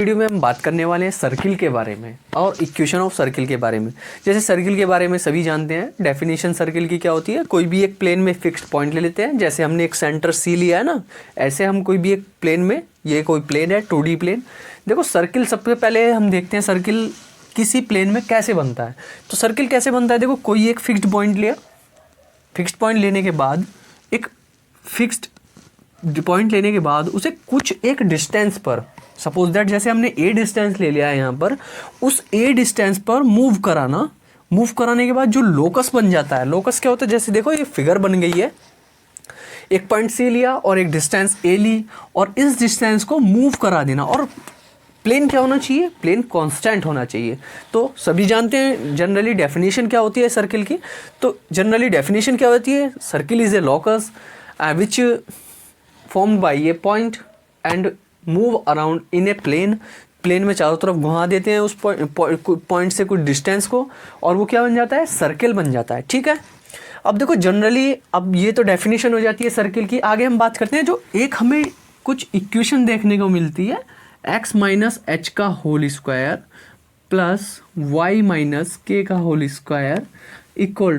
Video में हम बात करने वाले हैं सर्किल के बारे में और इक्वेशन ऑफ सर्किल के बारे में। जैसे सर्किल के बारे में सभी जानते हैं, डेफिनेशन सर्किल की क्या होती है। कोई भी एक प्लेन में फिक्स्ड पॉइंट ले लेते हैं, जैसे हमने एक सेंटर सी लिया है ना, ऐसे हम कोई भी एक प्लेन में, ये कोई प्लेन है 2D प्लेन। देखो सर्किल सबसे पहले हम देखते हैं सर्किल किसी प्लेन में कैसे बनता है। तो सर्किल कैसे बनता है, देखो कोई एक फिक्स्ड पॉइंट लिया, फिक्स्ड पॉइंट लेने के बाद एक फिक्स्ड पॉइंट लेने के बाद उसे कुछ एक डिस्टेंस पर, सपोज दैट जैसे हमने ए डिस्टेंस ले लिया है यहाँ पर, उस ए डिस्टेंस पर मूव कराना। मूव कराने के बाद जो लोकस बन जाता है, लोकस क्या होता है, जैसे देखो ये फिगर बन गई है, एक पॉइंट सी लिया और एक डिस्टेंस ए ली और इस डिस्टेंस को मूव करा देना। और प्लेन क्या होना चाहिए, प्लेन कांस्टेंट होना चाहिए। तो सभी जानते हैं जनरली डेफिनेशन क्या होती है सर्किल की। तो जनरली डेफिनेशन क्या होती है, circle is a locus which formed by a point and move around in a plane। Plane में चारों तरफ घुमा देते हैं उस पॉइंट से कुछ डिस्टेंस को और वो क्या बन जाता है, सर्किल बन जाता है। ठीक है, अब देखो जनरली, अब ये तो डेफिनेशन हो जाती है सर्किल की। आगे हम बात करते हैं जो एक हमें कुछ इक्वेशन देखने को मिलती है, x माइनस एच का whole square plus y minus के का whole square equal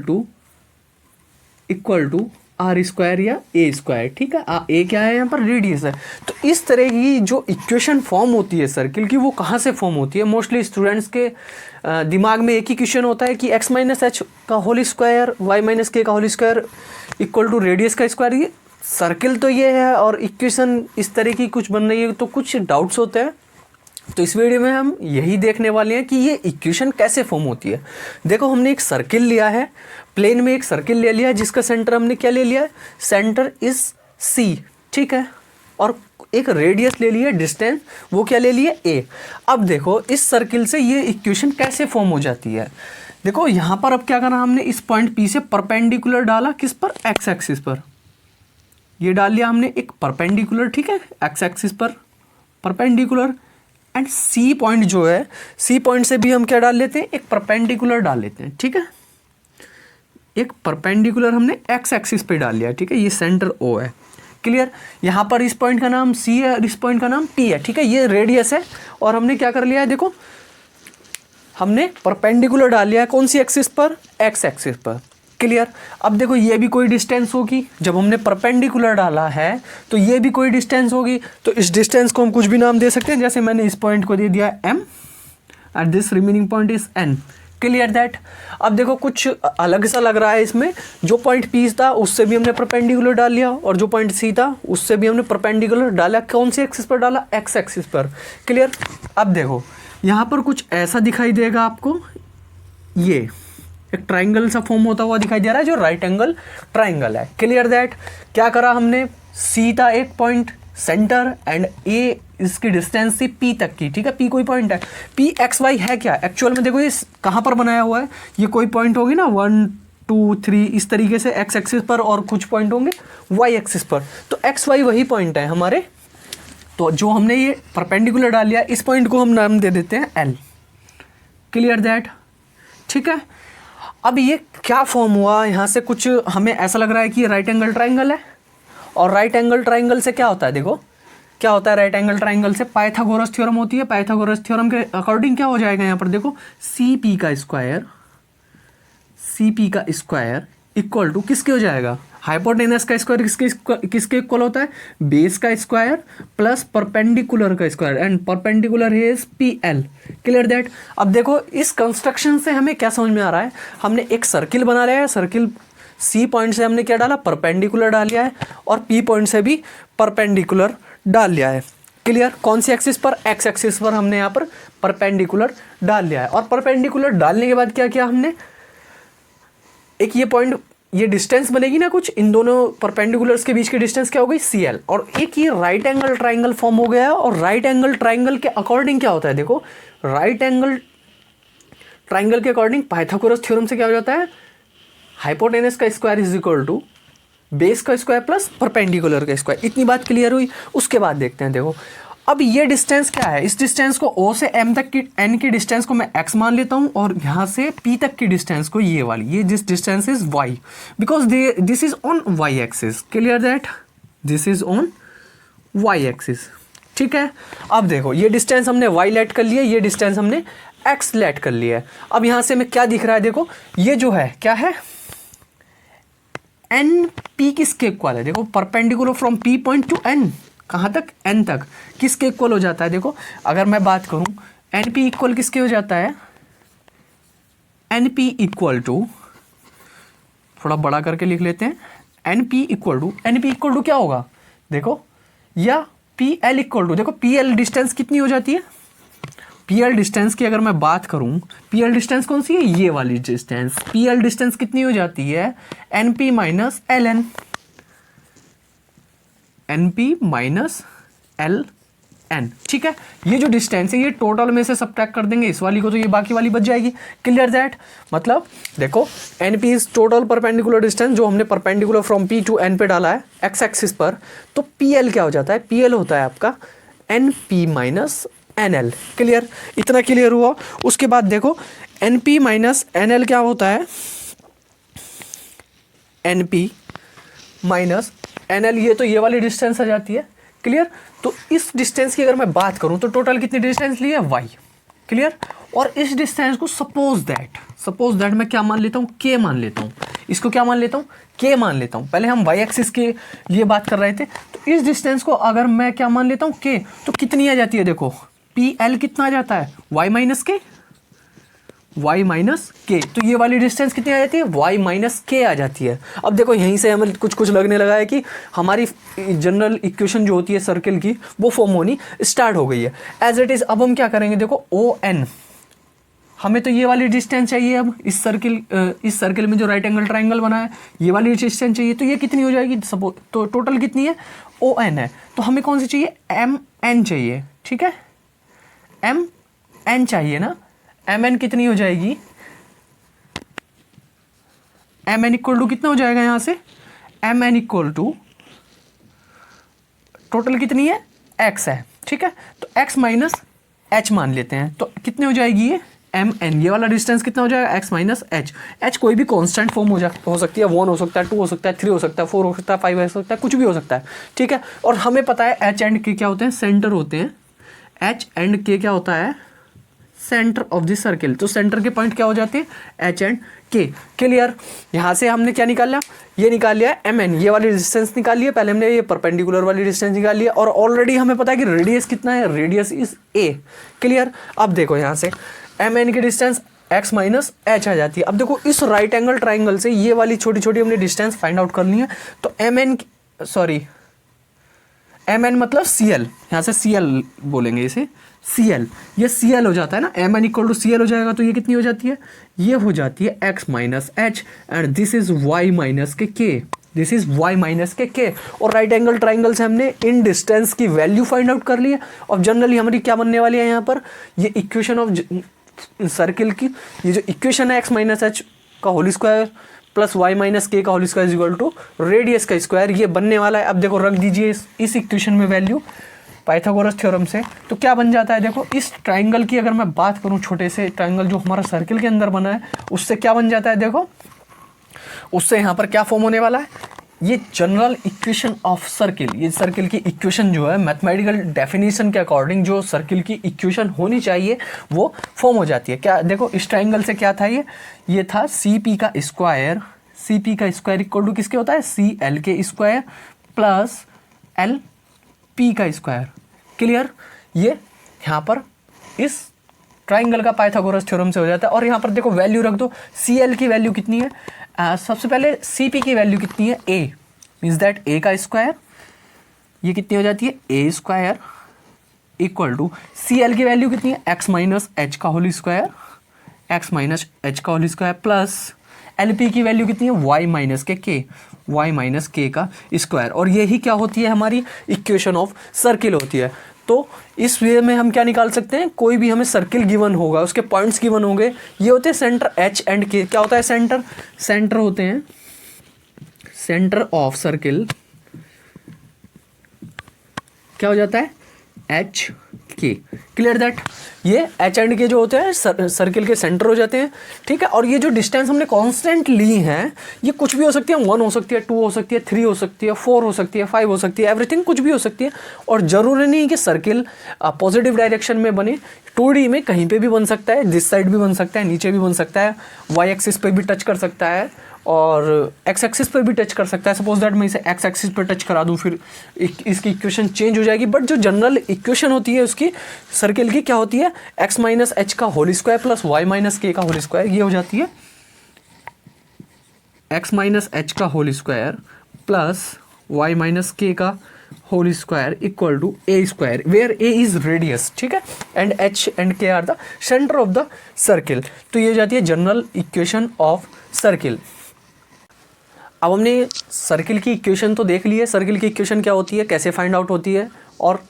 to r square या ए स्क्वायर। ठीक है, ए क्या है यहाँ पर, रेडियस है। तो इस तरह की जो इक्वेशन फॉर्म होती है सर्किल की, वो कहाँ से फॉर्म होती है। मोस्टली स्टूडेंट्स के दिमाग में एक ही क्वेश्चन होता है कि एक्स माइनस एच का होल स्क्वायर, वाई माइनस के का whole square equal to radius का स्क्वायर। ये सर्किल तो ये है और इक्वेशन इस तरह की कुछ बन रही है, तो कुछ डाउट्स होते हैं। तो इस वीडियो में हम यही देखने वाले हैं कि ये इक्वेशन कैसे फॉर्म होती है। देखो हमने एक सर्किल लिया है, प्लेन में एक सर्किल ले लिया है जिसका सेंटर हमने क्या ले लिया है, सेंटर इज सी। ठीक है, और एक रेडियस ले लिया, डिस्टेंस वो क्या ले लिया, ए। अब देखो इस सर्किल से ये इक्वेशन कैसे फॉर्म हो जाती है। देखो यहाँ पर अब क्या करना, हमने इस पॉइंट पी से परपेंडिकुलर डाला, किस पर, एक्स एक्सिस पर। ये डाल लिया हमने एक परपेंडिकुलर, ठीक है, एक्स एक्सिस पर परपेंडिकुलर। एंड सी पॉइंट जो है, सी पॉइंट से भी हम क्या डाल लेते हैं, एक परपेंडिकुलर डाल लेते हैं। ठीक है, एक परपेंडिकुलर हमने एक्स एक्सिस पे डाल लिया। ठीक है, ये सेंटर ओ है, क्लियर। यहाँ पर इस पॉइंट का नाम सी है और इस पॉइंट का नाम पी है। ठीक है, ये रेडियस है और हमने क्या कर लिया है, देखो हमने परपेंडिकुलर डाल लिया है, कौन सी एक्सिस पर, एक्स एक्सिस पर, क्लियर। अब देखो ये भी कोई डिस्टेंस होगी, जब हमने परपेंडिकुलर डाला है तो ये भी कोई डिस्टेंस होगी। तो इस डिस्टेंस को हम कुछ भी नाम दे सकते हैं, जैसे मैंने इस पॉइंट को दे दिया M and this remaining point is N, clear that. अब देखो कुछ अलग सा लग रहा है इसमें, जो पॉइंट पी था उससे भी हमने परपेंडिकुलर डाल लिया और जो पॉइंट सी था उससे भी हमने परपेंडिकुलर डाला। कौन सी एक्सिस पर डाला, एक्स एक्सिस पर, क्लियर। अब देखो यहाँ पर कुछ ऐसा दिखाई देगा आपको, ये एक ट्राइंगल सा फॉर्म होता हुआ दिखाई दे रहा है जो राइट एंगल ट्राइंगल है, क्लियर दैट। क्या करा हमने, सी था एक पॉइंट सेंटर एंड ए इसकी डिस्टेंस थी पी तक की। ठीक है, पी कोई पॉइंट है, पी एक्स वाई है क्या एक्चुअल में, देखो ये कहाँ पर बनाया हुआ है, ये कोई पॉइंट होगी ना 1 2 3 इस तरीके से एक्स एक्सिस पर और कुछ पॉइंट होंगे वाई एक्सिस पर। तो एक्स वाई वही पॉइंट है हमारे। तो जो हमने ये परपेंडिकुलर डाल लिया, इस पॉइंट को हम नाम दे देते हैं एल, क्लियर दैट। ठीक है, अब ये क्या फॉर्म हुआ, यहाँ से कुछ हमें ऐसा लग रहा है कि ये राइट एंगल ट्राइंगल है। और राइट एंगल ट्राइंगल से क्या होता है, देखो क्या होता है, राइट एंगल ट्राइंगल से पाइथागोरस थ्योरम होती है। पाइथागोरस थ्योरम के अकॉर्डिंग क्या हो जाएगा, यहाँ पर देखो सी पी का स्क्वायर इक्वल टू किसके हो जाएगा, हाइपोटेनस का स्क्वायर किसके इक्वल होता है, बेस का स्क्वायर प्लस परपेंडिकुलर का square and perpendicular is P L, clear that. अब देखो इस कंस्ट्रक्शन से हमें क्या समझ में आ रहा है, हमने एक सर्किल बना लिया है, सर्किल सी पॉइंट से हमने क्या डाला, परपेंडिकुलर डाल लिया है और पी पॉइंट से भी परपेंडिकुलर डाल लिया है, क्लियर। कौन सी एक्सिस पर, एक्स एक्सिस पर हमने यहाँ पर परपेंडिकुलर डाल लिया है। और परपेंडिकुलर डालने के बाद क्या किया हमने, एक ये पॉइंट, ये डिस्टेंस बनेगी ना कुछ, इन दोनों परपेंडिकुलर्स के बीच की डिस्टेंस क्या हो गई, सी एल। और एक ये राइट एंगल ट्राइंगल फॉर्म हो गया है। और राइट एंगल ट्राइंगल के अकॉर्डिंग क्या होता है, देखो राइट एंगल ट्राइंगल के अकॉर्डिंग पाइथागोरस थ्योरम से क्या हो जाता है, हाइपोटेनस का square is equal to base का स्क्वायर प्लस परपेंडिकुलर का स्क्वायर। इतनी बात क्लियर हुई। उसके बाद देखते हैं, देखो अब ये डिस्टेंस क्या है, इस डिस्टेंस को O से M तक की, N की डिस्टेंस को मैं X मान लेता हूँ और यहाँ से P तक की डिस्टेंस को ये वाली, ये जिस distance is Y, because this is on Y axis, clear that, this is on Y axis. ठीक है। अब देखो ये डिस्टेंस हमने y लेट कर लिया, ये डिस्टेंस हमने x लेट कर लिया है। अब यहाँ से हमें क्या दिख रहा है, देखो ये जो है क्या है, एन पी किसके इक्वल है, देखो perpendicular from P point to N, कहाँ तक, एन तक, किसके इक्वल हो जाता है। देखो अगर मैं बात करूँ एन पी इक्वल किसके हो जाता है, एन पी इक्वल टू, थोड़ा बड़ा करके लिख लेते हैं, एन पी इक्वल टू क्या होगा, देखो, या पी एल इक्वल टू, देखो पी एल डिस्टेंस कितनी हो जाती है, पी एल डिस्टेंस की अगर मैं बात करूं, पी एल डिस्टेंस कौन सी है, ये वाली डिस्टेंस, पी एल डिस्टेंस कितनी हो जाती है, N P minus L N, N P minus L N, ठीक है। ये जो डिस्टेंस है ये टोटल में से सब्ट्रैक्ट कर देंगे इस वाली को, तो ये बाकी वाली बच जाएगी। क्लियर दैट, मतलब देखो N P is total perpendicular distance, जो हमने perpendicular from P to N पे डाला है एक्स एक्सिस पर, तो पी एल क्या हो जाता है, पी एल होता है आपका N P minus N L. Clear, इतना क्लियर हुआ। उसके बाद देखो N P minus N L क्या होता है, N P minus N L, ये तो ये वाली डिस्टेंस आ जाती है। क्लियर, तो इस डिस्टेंस की अगर मैं बात करूं तो टोटल कितनी डिस्टेंस ली है, y। क्लियर, और इस डिस्टेंस को सपोज दैट मैं क्या मान लेता हूं, k मान लेता हूं, इसको क्या मान लेता हूं, k मान लेता हूं। पहले हम y एक्सिस के लिए बात कर रहे थे, तो इस डिस्टेंस को अगर मैं क्या मान लेता हूं, k, तो कितनी आ जाती है, देखो pl कितना आ जाता है, y माइनस के, तो ये वाली डिस्टेंस कितनी आ जाती है, y माइनस के आ जाती है। अब देखो यहीं से हमें कुछ लगने लगा है कि हमारी जनरल इक्वेशन जो होती है सर्किल की वो फॉर्म होनी स्टार्ट हो गई है एज इट इज। अब हम क्या करेंगे, देखो ओ एन, हमें तो ये वाली डिस्टेंस चाहिए। अब इस सर्किल में जो राइट एंगल ट्राइंगल बना है ये वाली डिस्टेंस चाहिए, तो ये कितनी हो जाएगी, सपोज तो टोटल कितनी है, ओ एन है, तो हमें कौन सी चाहिए, एम एन चाहिए। ठीक है, एम एन चाहिए ना, एम एन कितनी हो जाएगी, एम एन इक्वल टू कितना हो जाएगा यहाँ से, M N equal to total कितनी है, एक्स है। ठीक है, तो एक्स माइनस एच मान लेते हैं, तो कितनी हो जाएगी ये एम एन, ये वाला डिस्टेंस कितना हो जाएगा, एक्स माइनस एच। एच कोई भी कांस्टेंट फॉर्म हो सकती है, 1 हो सकता है, 2 हो सकता है, 3 हो सकता है, 4 हो सकता है, 5 हो सकता है, कुछ भी हो सकता है। ठीक है, और हमें पता है एच एंड के क्या होते हैं, सेंटर होते हैं। एच एंड के क्या होता है, सेंटर ऑफ दिस सर्किल, तो सेंटर के पॉइंट क्या हो जाते हैं, एच एंड के। क्लियर, यहाँ से हमने क्या निकाल लिया, ये निकाल लिया एम एन, ये वाली डिस्टेंस निकाल लिया, पहले हमने ये परपेंडिकुलर वाली डिस्टेंस निकाल लिया, और ऑलरेडी हमें पता है कि रेडियस कितना है, रेडियस इज ए। क्लियर, अब देखो यहाँ से एम एन की डिस्टेंस एक्स माइनस एच आ जाती है। अब देखो इस राइट एंगल ट्राइंगल से ये वाली छोटी छोटी हमने डिस्टेंस फाइंड आउट कर ली है, तो एम एन मतलब सी एल, यहाँ से सी एल बोलेंगे इसे, सी एल, ये सी एल हो जाता है ना, M N equal to C L हो जाएगा, तो ये कितनी हो जाती है, ये हो जाती है x minus h, and this is y minus k, this is y minus k. और राइट एंगल ट्राइंगल से हमने इन डिस्टेंस की वैल्यू फाइंड आउट कर ली है। और जनरली हमारी क्या बनने वाली है यहाँ पर, ये इक्वेशन ऑफ सर्किल की ये जो इक्वेशन है एक्स माइनस एच का whole square plus y minus के का whole square is equal to radius का स्क्वायर, ये बनने वाला है। अब देखो रख दीजिए इस इक्वेशन में वैल्यू पाइथागोरस थ्योरम से, तो क्या बन जाता है, देखो इस ट्राइंगल की अगर मैं बात करूं, छोटे से ट्राइंगल जो हमारा सर्किल के अंदर बना है, उससे क्या बन जाता है, देखो उससे यहाँ पर क्या फॉर्म होने वाला है, ये जनरल इक्वेशन ऑफ सर्किल, ये सर्किल की इक्वेशन जो है मैथमेटिकल डेफिनेशन के अकॉर्डिंग जो सर्किल की इक्वेशन होनी चाहिए वो फॉर्म हो जाती है। क्या देखो इस ट्राइंगल से क्या था, ये था सी पी का स्क्वायर, सी पी का स्क्वायर इक्वल टू किसके होता है, सी एल के स्क्वायर प्लस एल पी का स्क्वायर। क्लियर, ये यहाँ पर इस ट्राइंगल का पाइथागोरस थ्योरम से हो जाता है। और यहाँ पर देखो वैल्यू रख दो, सी एल की वैल्यू कितनी है, सबसे पहले सी पी की वैल्यू कितनी है, ए, मीन्स दैट ए का स्क्वायर, ये कितनी हो जाती है, A square equal to C L की वैल्यू कितनी है, एक्स माइनस एच का whole square, X minus H का whole square plus L P की वैल्यू कितनी है, Y minus K, Y minus के का स्क्वायर। और यही क्या होती है, हमारी इक्वेशन ऑफ सर्किल होती है। तो इस वे में हम क्या निकाल सकते हैं, कोई भी हमें सर्किल गिवन होगा, उसके पॉइंट्स गिवन होंगे, ये होते हैं सेंटर एच एंड के। क्या होता है सेंटर होते हैं, सेंटर ऑफ सर्किल क्या हो जाता है, एच के। Clear that? ये एच एंड के जो होते हैं सर्किल के सेंटर हो जाते हैं, ठीक है। और ये जो डिस्टेंस हमने कांस्टेंट ली है, ये कुछ भी हो सकती है, 1 हो सकती है, 2 हो सकती है, 3 हो सकती है, 4 हो सकती है, 5 हो सकती है, एवरीथिंग कुछ भी हो सकती है। और ज़रूरी नहीं कि सर्किल पॉजिटिव डायरेक्शन में बने, 2D में कहीं पे भी बन सकता है, दिस साइड भी बन सकता है, नीचे भी बन सकता है, वाई एक्सिस पे भी टच कर सकता है और एक्स एक्सिस पर भी टच कर सकता है। सपोज दैट मैं इसे एक्स एक्सिस पर टच करा दूं, फिर इसकी इक्वेशन चेंज हो जाएगी। बट जो जनरल इक्वेशन होती है उसकी सर्किल की क्या होती है, एक्स माइनस एच का whole square plus y minus के का होल स्क्वायर, ये हो जाती है एक्स माइनस एच का whole square plus y minus के का whole square equal to a square, where a is radius, ठीक है, and h and k are the centre of the circle. तो ये हो जाती है जनरल इक्वेशन ऑफ सर्किल। अब हमने सर्किल की इक्वेशन तो देख ली है, सर्किल की इक्वेशन क्या होती है, कैसे फाइंड आउट होती है और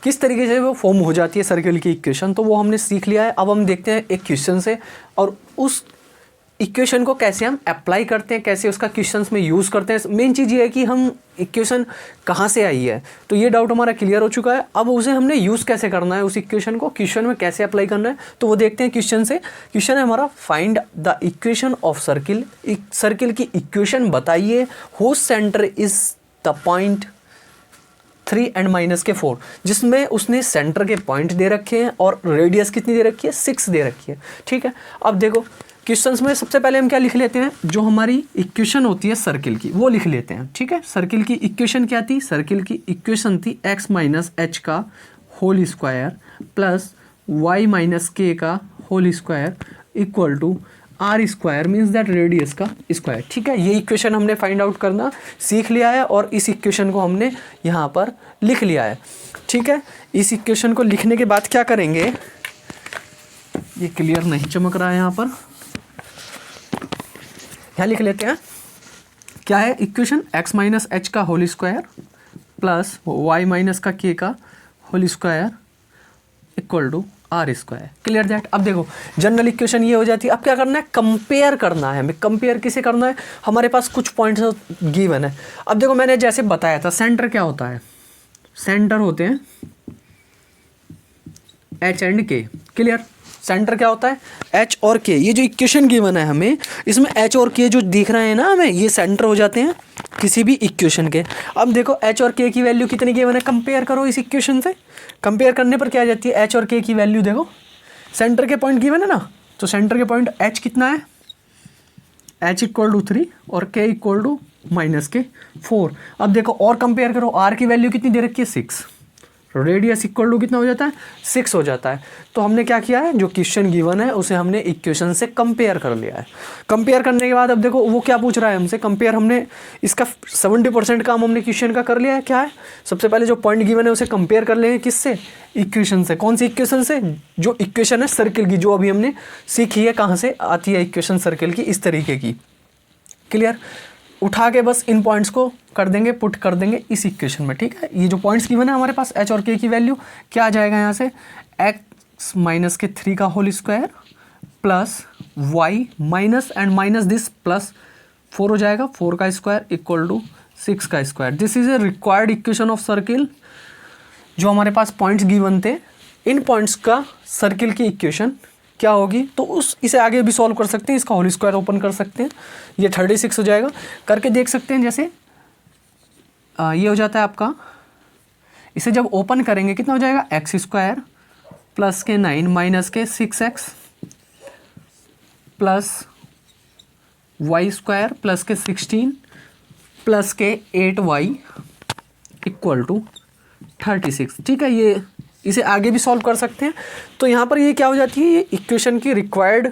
किस तरीके से वो फॉर्म हो जाती है सर्किल की इक्वेशन, तो वो हमने सीख लिया है। अब हम देखते हैं एक क्वेश्चन से, और उस इक्वेशन को कैसे हम अप्लाई करते हैं, कैसे उसका क्वेश्चंस में यूज़ करते हैं। मेन चीज़ ये है कि हम इक्वेशन कहाँ से आई है, तो ये डाउट हमारा क्लियर हो चुका है। अब उसे हमने यूज़ कैसे करना है, उस इक्वेशन को क्वेश्चन में कैसे अप्लाई करना है, तो वो देखते हैं क्वेश्चन से। क्वेश्चन है हमारा, find the equation of circle. Circle की इक्वेशन बताइए whose centre is the point 3 and -4, जिसमें उसने सेंटर के पॉइंट दे रखे हैं और रेडियस कितनी दे रखी है, 6 दे रखी है, ठीक है। अब देखो क्वेश्चंस में सबसे पहले हम क्या लिख लेते हैं, जो हमारी इक्वेशन होती है सर्किल की वो लिख लेते हैं, ठीक है। सर्किल की इक्वेशन क्या थी, सर्किल की इक्वेशन थी एक्स माइनस एच का whole square plus y minus के का whole square equal to r square, means that radius का स्क्वायर, ठीक है। ये इक्वेशन हमने फाइंड आउट करना सीख लिया है और इस इक्वेशन को हमने यहाँ पर लिख लिया है, ठीक है। इस इक्वेशन को लिखने के बाद क्या करेंगे, ये क्लियर नहीं चमक रहा है यहाँ पर, यहाँ लिख लेते हैं। क्या है इक्वेशन, एक्स माइनस एच का whole square plus y minus का के का whole square equal to r square. Clear that? अब देखो जनरल इक्वेशन ये हो जाती है। अब क्या करना है, कंपेयर करना है हमें। कंपेयर किसे करना है, हमारे पास कुछ पॉइंट्स गिवन है। अब देखो मैंने जैसे बताया था, सेंटर क्या होता है, सेंटर होते हैं एच एंड के। क्लियर? सेंटर क्या होता है, एच और के। ये जो इक्वेशन गिवन है हमें, इसमें एच और के जो दिख रहे हैं ना हमें, ये सेंटर हो जाते हैं किसी भी इक्वेशन के। अब देखो एच और के की वैल्यू कितनी गिवन है, कंपेयर करो इस इक्वेशन से। कंपेयर करने पर क्या आ जाती है, एच और के की वैल्यू देखो, सेंटर के पॉइंट गिवन है ना, तो सेंटर के पॉइंट एच कितना है, एच इक्वल टू 3 और के इक्वल टू -4। अब देखो और कंपेयर करो, आर की वैल्यू कितनी दे रखी है, 6, रेडियस इक्वल टू कितना हो जाता है, 6 हो जाता है। तो हमने क्या किया है, जो क्वेश्चन गिवन है उसे हमने इक्वेशन से कंपेयर कर लिया है। कंपेयर करने के बाद अब देखो वो क्या पूछ रहा है हमसे, कंपेयर हमने इसका 70% काम हमने क्वेश्चन का कर लिया है। क्या है, सबसे पहले जो पॉइंट गिवन है उसे कंपेयर कर लेंगे, किससे, इक्वेशन से। कौन सी इक्वेशन से, जो इक्वेशन है सर्किल की, जो अभी हमने सीखी है, कहाँ से आती है इक्वेशन सर्किल की, इस तरीके की। क्लियर? उठा के बस इन पॉइंट्स को कर देंगे, पुट कर देंगे इस इक्वेशन में, ठीक है। ये जो पॉइंट्स गिवन है हमारे पास, एच और के की वैल्यू क्या आ जाएगा यहाँ से, एक्स माइनस के 3 का whole square plus y minus and minus this plus 4 हो जाएगा, 4 का स्क्वायर इक्वल टू 6 का square. This is a required equation of circle. जो हमारे पास पॉइंट्स गिवन थे, इन पॉइंट्स का सर्किल की इक्वेशन क्या होगी, तो इसे आगे भी सॉल्व कर सकते हैं, इसका होल स्क्वायर ओपन कर सकते हैं, ये 36 हो जाएगा। करके देख सकते हैं, जैसे ये हो जाता है आपका, इसे जब ओपन करेंगे कितना हो जाएगा, एक्स स्क्वायर प्लस के 9 माइनस के 6x plus y square plus के 16 प्लस के 8y इक्वल टू 36, ठीक है। ये इसे आगे भी सॉल्व कर सकते हैं। तो यहाँ पर ये क्या हो जाती है, ये इक्वेशन की रिक्वायर्ड,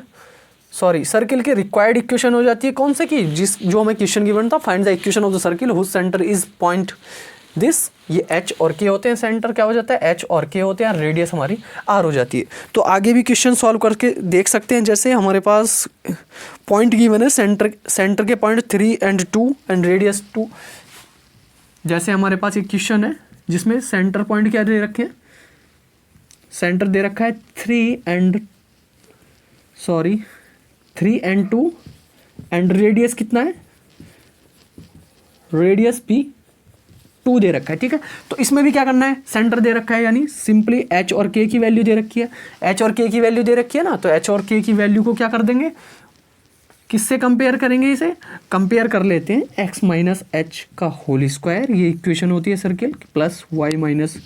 सर्किल की रिक्वायर्ड इक्वेशन हो जाती है। कौन से की, जो हमें क्वेश्चन गिवन था, find the equation of the circle whose centre is point this. ये एच और के होते हैं, सेंटर क्या हो जाता है, एच और के होते हैं, रेडियस हमारी आर हो जाती है। तो आगे भी क्वेश्चन सॉल्व करके देख सकते हैं। जैसे हमारे पास पॉइंट गिवन है, सेंटर के पॉइंट 3 and 2 एंड रेडियस 2। जैसे हमारे पास एक क्वेश्चन है जिसमें सेंटर पॉइंट क्या दे रखे हैं, सेंटर दे रखा है 3 and 2 एंड रेडियस कितना है, रेडियस भी 2 दे रखा है, ठीक है। तो इसमें भी क्या करना है, सेंटर दे रखा है, यानी सिंपली h और k की वैल्यू दे रखी है, h और k की वैल्यू दे रखी है ना, तो h और k की वैल्यू को क्या कर देंगे, किससे कंपेयर करेंगे, इसे कंपेयर कर लेते हैं x माइनस एच का होल स्क्वायर, ये इक्वेशन होती है सर्किल, प्लस y माइनस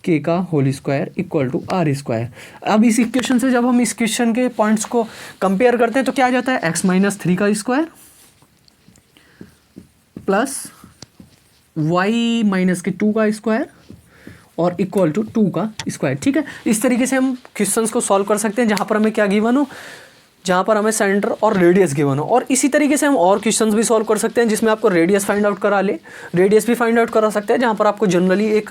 के का whole square equal to r square. अब इस इक्वेशन से जब हम इस क्वेश्चन के पॉइंट्स को कंपेयर करते हैं तो क्या आ जाता है, x माइनस 3 का स्क्वायर प्लस y माइनस के 2 का स्क्वायर और इक्वल टू 2 का स्क्वायर, ठीक है। इस तरीके से हम क्वेश्चंस को सॉल्व कर सकते हैं जहाँ पर हमें क्या गिवन हो, जहाँ पर हमें सेंटर और रेडियस गिवन हो। और इसी तरीके से हम और क्वेश्चंस भी सॉल्व कर सकते हैं जिसमें आपको रेडियस फाइंड आउट करा ले, रेडियस भी फाइंड आउट करा सकते हैं, जहाँ पर आपको जनरली एक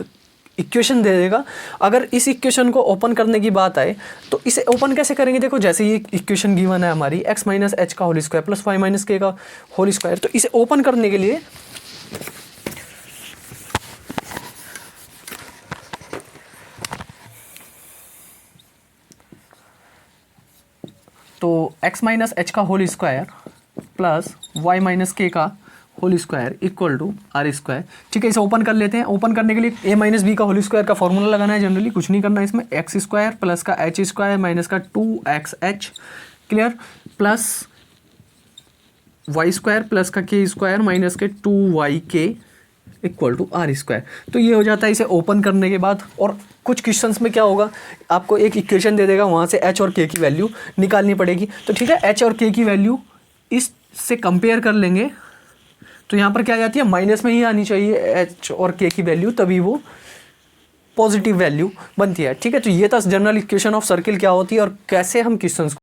इक्वेशन दे देगा। अगर इस इक्वेशन को ओपन करने की बात आए तो इसे ओपन कैसे करेंगे, देखो जैसे ये इक्वेशन गिवन है हमारी x माइनस एच का whole square plus y minus के का होल स्क्वायर, तो इसे ओपन करने के लिए तो x माइनस एच का whole square plus y minus के का whole square equal to r square, ठीक है। इसे ओपन कर लेते हैं। ओपन करने के लिए a माइनस बी का होल स्क्वायर का फॉर्मूला लगाना है, जनरली कुछ नहीं करना है इसमें, एक्स स्क्वायर प्लस का एच स्क्वायर माइनस का 2xh, clear, plus y square plus का के स्क्वायर माइनस के 2yk equal to r square. तो ये हो जाता है इसे ओपन करने के बाद। और कुछ क्वेश्चंस में क्या होगा, आपको एक इक्वेशन दे देगा, वहाँ से h और k की वैल्यू निकालनी पड़ेगी। तो ठीक है, h और k की वैल्यू इससे कंपेयर कर लेंगे तो यहाँ पर क्या आ जाती है, माइनस में ही आनी चाहिए h और k की वैल्यू, तभी वो पॉजिटिव वैल्यू बनती है, ठीक है। तो ये था जनरल इक्वेशन ऑफ सर्किल क्या होती है और कैसे हम क्वेश्चंस